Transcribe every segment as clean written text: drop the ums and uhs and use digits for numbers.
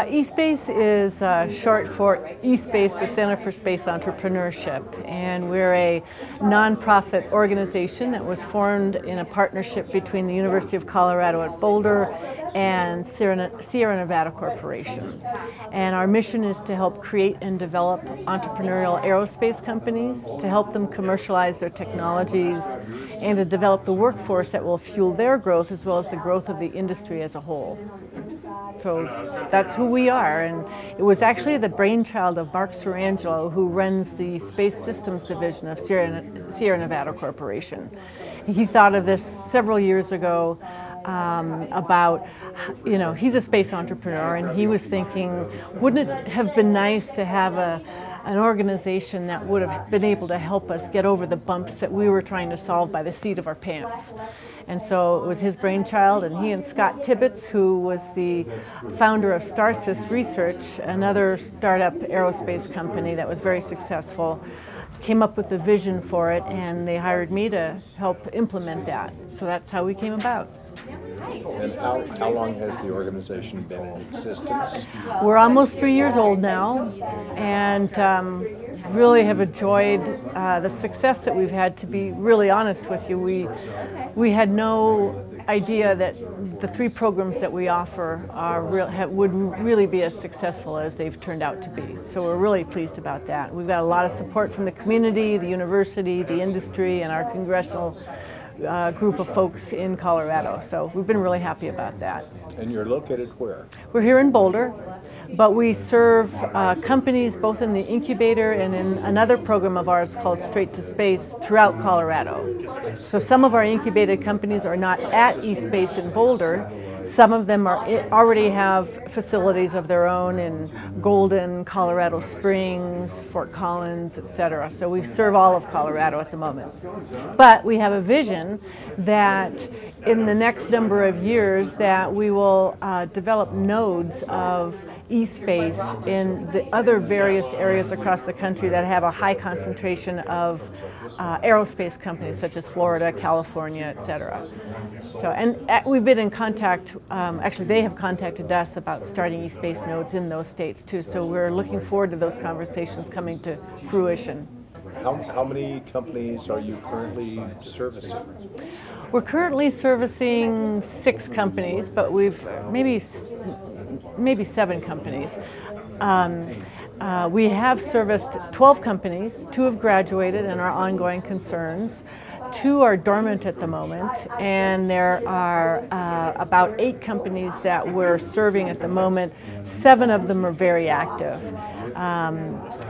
eSpace is short for eSpace, the Center for Space Entrepreneurship, and we're a nonprofit organization that was formed in a partnership between the University of Colorado at Boulder and Sierra Nevada Corporation. And our mission is to help create and develop entrepreneurial aerospace companies, to help them commercialize their technologies, and to develop the workforce that will fuel their growth as well as the growth of the industry as a whole. So that's who we are, and it was actually the brainchild of Mark Sarangelo, who runs the Space Systems Division of Sierra Nevada Corporation. He thought of this several years ago about, he's a space entrepreneur, and he was thinking, wouldn't it have been nice to have an organization that would have been able to help us get over the bumps that we were trying to solve by the seat of our pants. And so it was his brainchild, and he and Scott Tibbetts, who was the founder of Starsys Research, another startup aerospace company that was very successful, came up with a vision for it, and they hired me to help implement that. So that's how we came about. And how long has the organization been in existence? We're almost 3 years old now, and really have enjoyed the success that we've had. To be really honest with you, we had no idea that the 3 programs that we offer would really be as successful as they've turned out to be. So we're really pleased about that. We've got a lot of support from the community, the university, the industry, and our congressional group of folks in Colorado. So we've been really happy about that. And you're located where? We're here in Boulder, but we serve companies both in the incubator and in another program of ours called Straight to Space throughout Colorado. So some of our incubated companies are not at eSpace in Boulder. Some of them already have facilities of their own in Golden, Colorado Springs, Fort Collins, etc. So we serve all of Colorado at the moment. But we have a vision that in the next number of years that we will develop nodes of eSpace in the other various areas across the country that have a high concentration of aerospace companies such as Florida, California, etc. So, and we've been in contact, actually they have contacted us about starting eSpace nodes in those states too, so we're looking forward to those conversations coming to fruition. How many companies are you currently servicing? We're currently servicing 6 companies, but we've maybe 7 companies. We have serviced 12 companies. 2 have graduated and are ongoing concerns. 2 are dormant at the moment, and there are about 8 companies that we're serving at the moment. 7 of them are very active.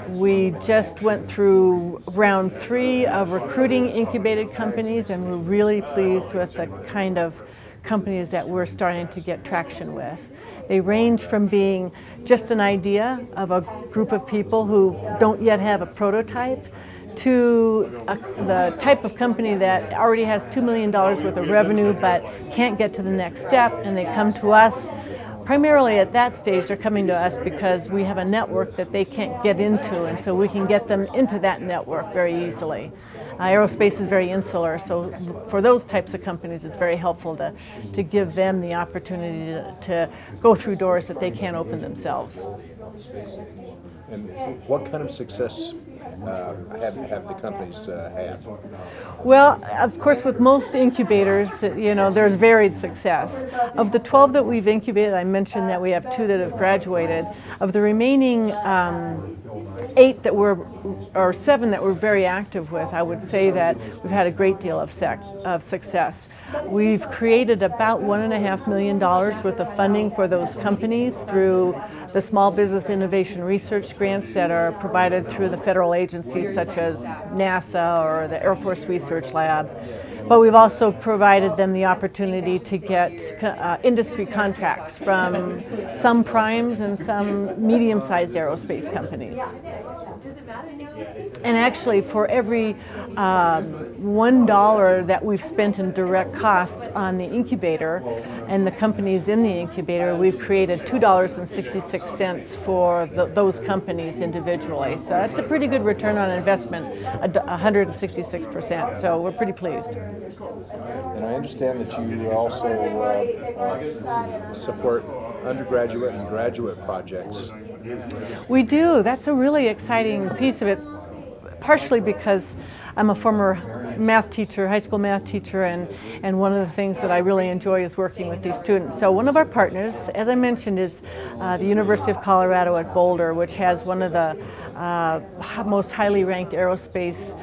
We just went through round 3 of recruiting incubated companies, and we're really pleased with the kind of companies that we're starting to get traction with. They range from being just an idea of a group of people who don't yet have a prototype to the type of company that already has $2 million worth of revenue but can't get to the next step, and they come to us. Primarily at that stage, they're coming to us because we have a network that they can't get into, and so we can get them into that network very easily. Aerospace is very insular, so for those types of companies it's very helpful to give them the opportunity to go through doors that they can't open themselves. And what kind of success have the companies had? Well, of course, with most incubators, there's varied success. Of the 12 that we've incubated, I mentioned that we have 2 that have graduated. Of the remaining 8 that or 7 that we're very active with, I would say that we've had a great deal of success. We've created about $1.5 million worth of funding for those companies through the Small Business Innovation Research grants that are provided through the federal agencies such as NASA or the Air Force Research Lab. But we've also provided them the opportunity to get industry contracts from some primes and some medium-sized aerospace companies. And actually, for every $1 that we've spent in direct costs on the incubator and the companies in the incubator, we've created $2.66 for those companies individually. So that's a pretty good return on investment, 166%. So we're pretty pleased. And I understand that you also support undergraduate and graduate projects. We do. That's a really exciting piece of it, partially because I'm a former math teacher, high school math teacher, and one of the things that I really enjoy is working with these students. So one of our partners, as I mentioned, is the University of Colorado at Boulder, which has one of the most highly ranked aerospace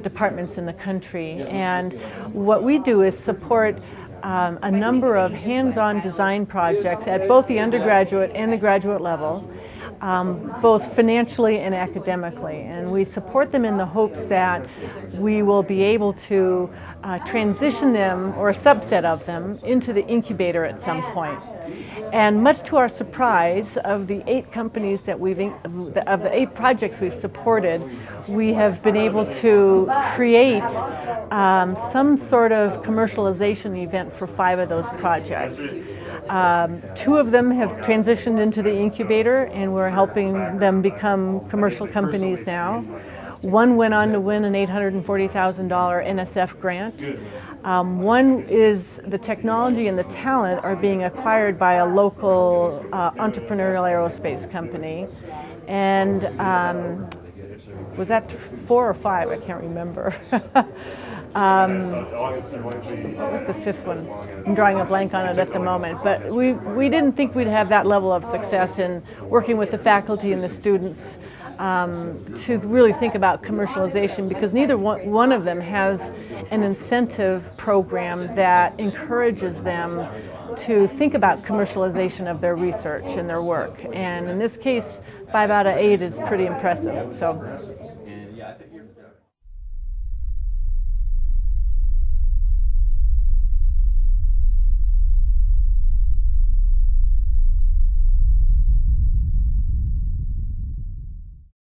departments in the country. And what we do is support a number of hands-on design projects at both the undergraduate and the graduate level, both financially and academically. And we support them in the hopes that we will be able to transition them, or a subset of them, into the incubator at some point. And much to our surprise, of the 8 companies that of the 8 projects we've supported, we have been able to create some sort of commercialization event for 5 of those projects. 2 of them have transitioned into the incubator, and we're helping them become commercial companies now. 1 went on to win an $840,000 NSF grant. 1 is the technology and the talent are being acquired by a local entrepreneurial aerospace company. And was that 4 or 5? I can't remember. What was the 5th one? I'm drawing a blank on it at the moment. But we didn't think we'd have that level of success in working with the faculty and the students to really think about commercialization, because neither one of them has an incentive program that encourages them to think about commercialization of their research and their work. And in this case, 5 out of 8 is pretty impressive. So.